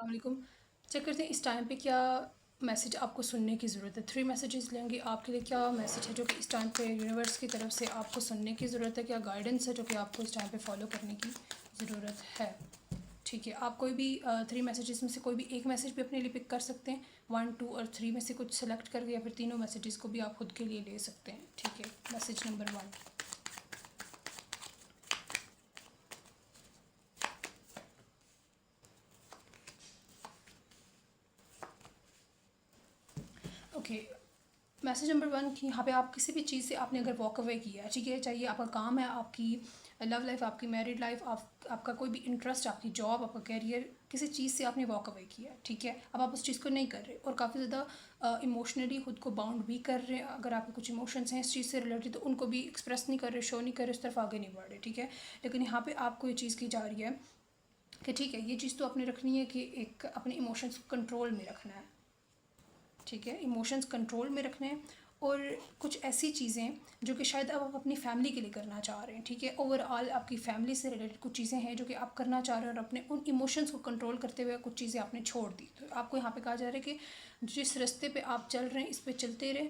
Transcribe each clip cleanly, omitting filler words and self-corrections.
वालेकुम। चेक करते हैं इस टाइम पे क्या मैसेज आपको सुनने की ज़रूरत है। 3 मैसेजेस लेंगे आपके लिए। क्या मैसेज है जो कि इस टाइम पे यूनिवर्स की तरफ से आपको सुनने की ज़रूरत है? क्या गाइडेंस है जो कि आपको इस टाइम पे फॉलो करने की ज़रूरत है? ठीक है, आप कोई भी 3 मैसेजेस में से कोई भी एक मैसेज भी अपने लिए पिक कर सकते हैं। 1, 2 और 3 में से कुछ सेलेक्ट करके, या फिर तीनों मैसेजेस को भी आप खुद के लिए ले सकते हैं। ठीक है, message number 1। Okay, message number 1 कि यहाँ पे आप किसी भी चीज़ से आपने अगर वॉक अवे किया है, ठीक है, चाहिए आपका काम है, आपकी लव लाइफ, आपकी मैरिड लाइफ, आपका कोई भी इंटरेस्ट, आपकी जॉब, आपका करियर, किसी चीज़ से आपने वॉक अवे किया है, ठीक है, अब आप उस चीज़ को नहीं कर रहे और काफ़ी ज़्यादा इमोशनली खुद को बाउंड भी कर रहे हैं। अगर आपके कुछ इमोशंस हैं इस चीज़ से रिलेटेड तो उनको भी एक्सप्रेस नहीं कर रहे, शो नहीं कर रहे, उस तरफ आगे नहीं बढ़ रहे, ठीक है। लेकिन यहाँ पे आपको ये चीज़ की जा रही है कि ठीक है, ये चीज़ तो आपने रखनी है कि एक अपने इमोशंस को कंट्रोल में रखना है, ठीक है, इमोशंस कंट्रोल में रखने हैं। और कुछ ऐसी चीज़ें जो कि शायद अब आप अपनी फैमिली के लिए करना चाह रहे हैं, ठीक है, ओवरऑल आपकी फैमिली से रिलेटेड कुछ चीज़ें हैं जो कि आप करना चाह रहे हैं और अपने उन इमोशंस को कंट्रोल करते हुए कुछ चीज़ें आपने छोड़ दी। तो आपको यहाँ पे कहा जा रहा है कि जिस रास्ते पे आप चल रहे हैं इस पे चलते रहें,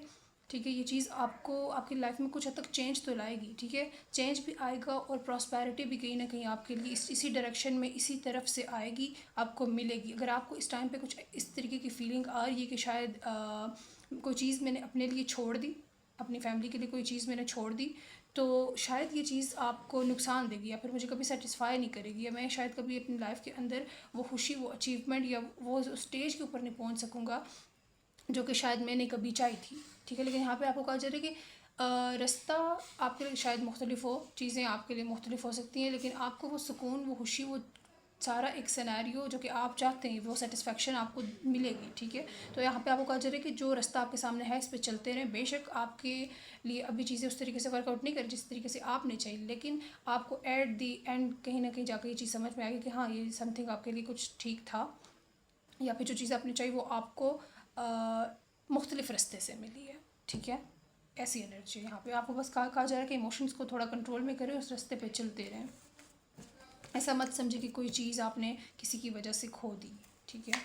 ठीक है। ये चीज़ आपको आपकी लाइफ में कुछ हद तक चेंज तो लाएगी, ठीक है, चेंज भी आएगा और प्रॉस्पेरिटी भी कहीं ना कहीं आपके लिए इसी डायरेक्शन में, इसी तरफ से आएगी, आपको मिलेगी। अगर आपको इस टाइम पे कुछ इस तरीके की फीलिंग आ रही है कि शायद कोई चीज़ मैंने अपने लिए छोड़ दी, अपनी फैमिली के लिए कोई चीज़ मैंने छोड़ दी, तो शायद ये चीज़ आपको नुकसान देगी या फिर मुझे कभी सेटिस्फाई नहीं करेगी, या मैं शायद कभी अपनी लाइफ के अंदर वो खुशी, वो अचीवमेंट या वो स्टेज के ऊपर नहीं पहुंच सकूँगा जो कि शायद मैंने कभी चाही थी, ठीक है। लेकिन यहाँ पे आपको कहा जा रहा है कि रास्ता आपके लिए शायद मुख्तलिफ हो, चीज़ें आपके लिए मुख्तलिफ हो सकती हैं, लेकिन आपको वो सुकून, वो खुशी, वो सारा एक सिनेरियो जो कि आप चाहते हैं, वो सेटिस्फेक्शन आपको मिलेगी, ठीक है। तो यहाँ पे आपको कहा जा रहा है कि जो रास्ता आपके सामने है इस पर चलते रहें। बेशक आपके लिए अभी चीज़ें उस तरीके से वर्कआउट नहीं कर जिस तरीके से आपने चाहिए, लेकिन आपको एट दी एंड कहीं ना कहीं जाकर ये चीज़ समझ में आएगी कि हाँ, ये समथिंग आपके लिए कुछ ठीक था, या फिर जो चीज़ आपने चाहिए वो आपको मुख्तलिफ रास्ते से मिली है, ठीक है। ऐसी एनर्जी यहाँ पे आपको बस कहा जा रहा है कि इमोशंस को थोड़ा कंट्रोल में करें, उस रास्ते पे चलते रहें। ऐसा मत समझे कि कोई चीज़ आपने किसी की वजह से खो दी, ठीक है।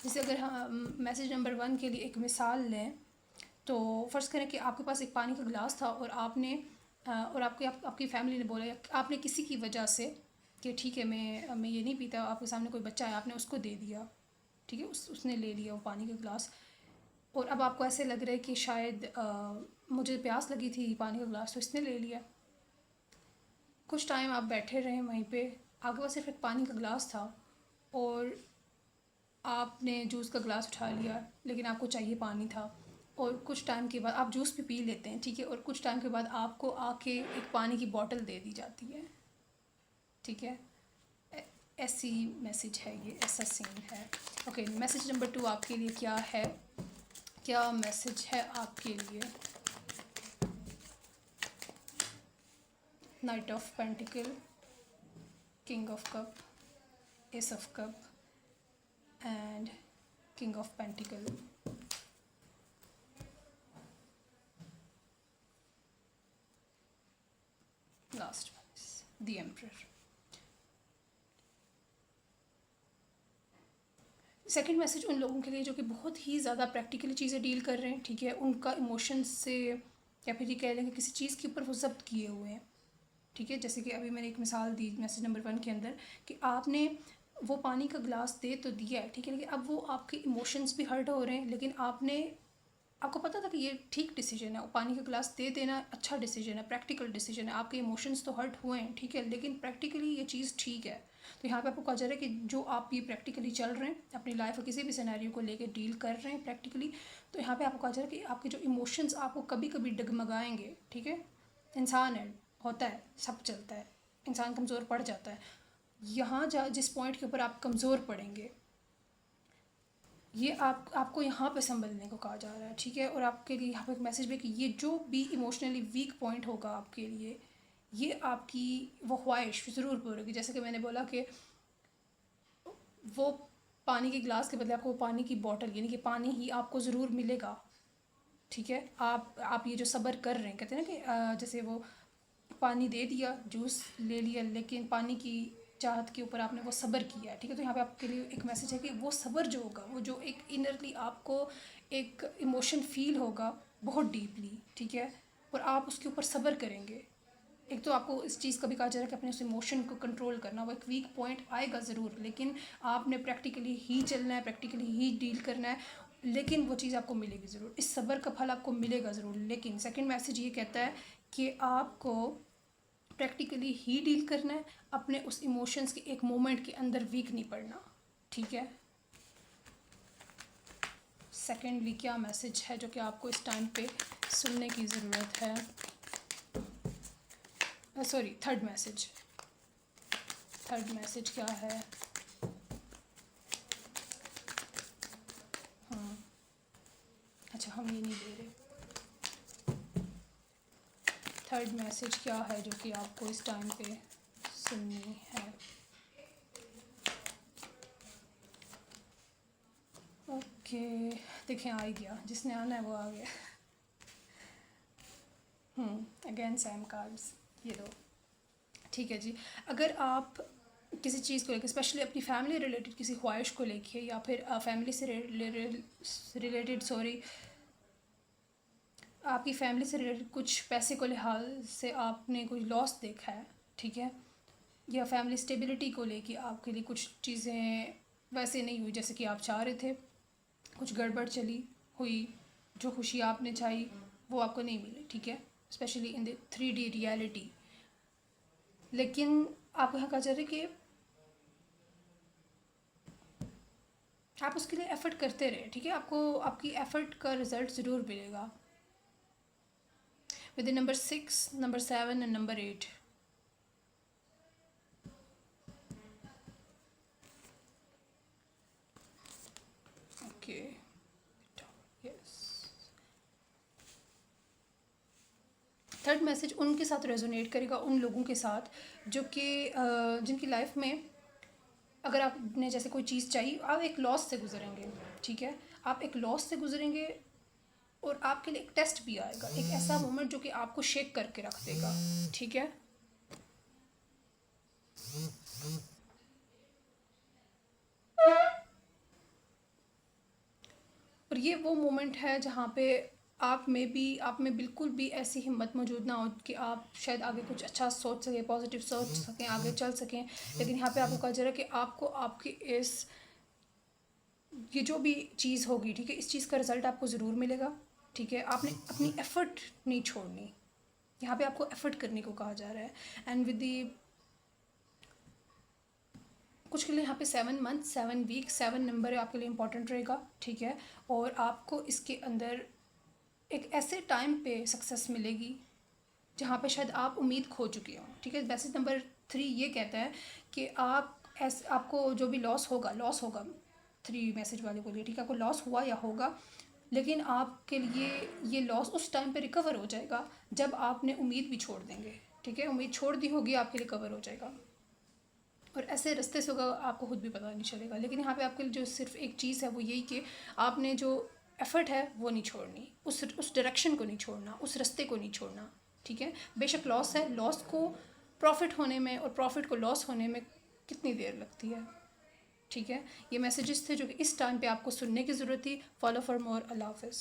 जैसे अगर हम मैसेज नंबर 1 के लिए एक मिसाल लें तो फ़र्ज़ करें कि आपके पास एक पानी का गिलास था और आपने और आपकी फैमिली ने बोला, या आपने किसी की वजह से कि ठीक है, मैं ये नहीं पीता, आपके सामने कोई बच्चा है, आपने उसको दे दिया, ठीक है, उसने ले लिया वो पानी का गिलास। और अब आपको ऐसे लग रहा है कि शायद मुझे प्यास लगी थी, पानी का गिलास तो इसने ले लिया। कुछ टाइम आप बैठे रहे वहीं पे, आपके पास सिर्फ एक पानी का गिलास था और आपने जूस का गिलास उठा लिया, लेकिन आपको चाहिए पानी था। और कुछ टाइम के बाद आप जूस भी पी लेते हैं, ठीक है, और कुछ टाइम के बाद आपको आके एक पानी की बोतल दे दी जाती है, ठीक है। ऐसी मैसेज है, ये ऐसा सीन है। ओके, मैसेज नंबर 2 आपके लिए क्या है? क्या मैसेज है आपके लिए? Night of pentacle, king of cup, S of cup and king of pentacle. Last one, the emperor. Second message उन लोगों के लिए जो कि बहुत ही ज़्यादा प्रैक्टिकली चीज़ें डील कर रहे हैं, ठीक है, उनका इमोशंस से, या फिर ये कह लेंगे किसी चीज़ के ऊपर वो जब्त किए हुए हैं, ठीक है। जैसे कि अभी मैंने एक मिसाल दी मैसेज नंबर 1 के अंदर कि आपने वो पानी का गिलास दे तो दिया है, ठीक है, लेकिन अब वो आपके इमोशंस भी हर्ट हो रहे हैं, लेकिन आपको पता था कि ये ठीक डिसीजन है, वो पानी का गिलास दे देना अच्छा डिसीजन है, प्रैक्टिकल डिसीजन है। आपके इमोशंस तो हर्ट हुए हैं, ठीक है, लेकिन प्रैक्टिकली ये चीज़ ठीक है। तो यहाँ पे आपको कहा जा रहा है कि जो आप ये प्रैक्टिकली चल रहे हैं अपनी लाइफ में, किसी भी सिनेरियो को लेके डील कर रहे हैं प्रैक्टिकली, तो यहाँ पे आपको कहा जा रहा है कि आपके जो इमोशंस आपको कभी कभी डगमगाएंगे, ठीक है, इंसान है, होता है, सब चलता है, इंसान कमज़ोर पड़ जाता है। यहाँ जिस पॉइंट के ऊपर आप कमज़ोर पड़ेंगे, ये आपको यहाँ पे संभलने को कहा जा रहा है, ठीक है। और आपके लिए यहाँ पे एक मैसेज भी कि ये जो भी इमोशनली वीक पॉइंट होगा आपके लिए, ये आपकी वो ख्वाहिश ज़रूर पूरी होगी। जैसे कि मैंने बोला कि वो पानी के गिलास के बदले आपको पानी की बोतल, यानी कि पानी ही आपको ज़रूर मिलेगा, ठीक है। आप ये जो सब्र कर रहे हैं, कहते हैं ना कि जैसे वो पानी दे दिया, जूस ले लिया, लेकिन पानी की चाहत के ऊपर आपने वो सब्र किया है, ठीक है। तो यहाँ पे आपके लिए एक मैसेज है कि वो सब्र जो होगा, वो जो एक इनरली आपको एक इमोशन फील होगा बहुत डीपली, ठीक है, और आप उसके ऊपर सब्र करेंगे। एक तो आपको इस चीज़ का भी कहा जा रहा है कि अपने उस इमोशन को कंट्रोल करना, वो एक वीक पॉइंट आएगा ज़रूर, लेकिन आपने प्रैक्टिकली ही चलना है, प्रैक्टिकली ही डील करना है, लेकिन वो चीज़ आपको मिलेगी ज़रूर, इस सब्र का फल आपको मिलेगा ज़रूर। लेकिन सेकंड मैसेज ये कहता है कि आपको प्रैक्टिकली ही डील करना है, अपने उस इमोशंस के एक मोमेंट के अंदर वीक नहीं पड़ना, ठीक है। सेकेंडली क्या मैसेज है जो कि आपको इस टाइम पे सुनने की ज़रूरत है? सॉरी, थर्ड मैसेज क्या है? हाँ, अच्छा, हम ये नहीं दे रहे। थर्ड मैसेज क्या है जो कि आपको इस टाइम पे सुननी है? ओके, देखें, आ ही गया, जिसने आना है वो आ गया। अगेन सेम कार्ड्स, ये दो, ठीक है जी। अगर आप किसी चीज़ को लेकर, स्पेशली अपनी फैमिली रिलेटेड किसी ख्वाहिश को लेके, या फिर फैमिली से रिलेटेड, सॉरी, आपकी फैमिली से रिलेटेड कुछ पैसे को लिहाज से आपने कोई लॉस देखा है, ठीक है, या फैमिली स्टेबिलिटी को लेके आपके लिए कुछ चीज़ें वैसे नहीं हुई जैसे कि आप चाह रहे थे, कुछ गड़बड़ चली हुई, जो खुशी आपने चाही वो आपको नहीं मिली, ठीक है, specially in the 3D reality. लेकिन आपको यहाँ कहा जा रहा है कि आप उसके लिए एफ़र्ट करते रहे, ठीक है, आपको आपकी एफ़र्ट का रिज़ल्ट ज़रूर मिलेगा। With number 6, number 7 and number 8। Okay, yes. Third message उनके साथ रेजोनेट करेगा, उन लोगों के साथ जो कि जिनकी लाइफ में अगर आपने जैसे कोई चीज़ चाहिए, आप एक लॉस से गुजरेंगे, ठीक है, आप एक लॉस से गुजरेंगे, और आपके लिए एक टेस्ट भी आएगा, एक ऐसा मोमेंट जो कि आपको शेक करके रख देगा, ठीक है। और ये वो मोमेंट है जहाँ पे आप में बिल्कुल भी ऐसी हिम्मत मौजूद ना हो कि आप शायद आगे कुछ अच्छा सोच सकें, पॉजिटिव सोच सकें, आगे चल सकें, लेकिन यहाँ पे आपको कहा जा रहा है कि आपको आपकी ये जो भी चीज़ होगी, ठीक है, इस चीज़ का रिज़ल्ट आपको ज़रूर मिलेगा, ठीक है। आपने अपनी एफ़र्ट नहीं छोड़नी, यहाँ पे आपको एफ़र्ट करने को कहा जा रहा है। एंड विद दी कुछ के लिए यहाँ पे 7 मंथ, 7 वीक, 7 नंबर आपके लिए इंपॉर्टेंट रहेगा, ठीक है। और आपको इसके अंदर एक ऐसे टाइम पे सक्सेस मिलेगी जहाँ पे शायद आप उम्मीद खो चुके हो, ठीक है। मैसेज नंबर 3 ये कहता है कि आपको जो भी लॉस होगा 3 मैसेज वाले को लिए, ठीक है, आपको लॉस हुआ या होगा, लेकिन आपके लिए ये लॉस उस टाइम पे रिकवर हो जाएगा जब आपने उम्मीद भी छोड़ देंगे, ठीक है, उम्मीद छोड़ दी होगी, आपके लिए कवर हो जाएगा, और ऐसे रास्ते से होगा आपको खुद भी पता नहीं चलेगा। लेकिन यहाँ पे आपके लिए जो सिर्फ एक चीज़ है वो यही कि आपने जो एफ़र्ट है वो नहीं छोड़नी, उस डायरेक्शन को नहीं छोड़ना, उस रास्ते को नहीं छोड़ना, ठीक है। बेशक लॉस है, लॉस को प्रॉफिट होने में और प्रॉफिट को लॉस होने में कितनी देर लगती है, ठीक है। ये मैसेजेस थे जो कि इस टाइम पे आपको सुनने की ज़रूरत थी। Follow for more. अल्लाह हाफ़िज़।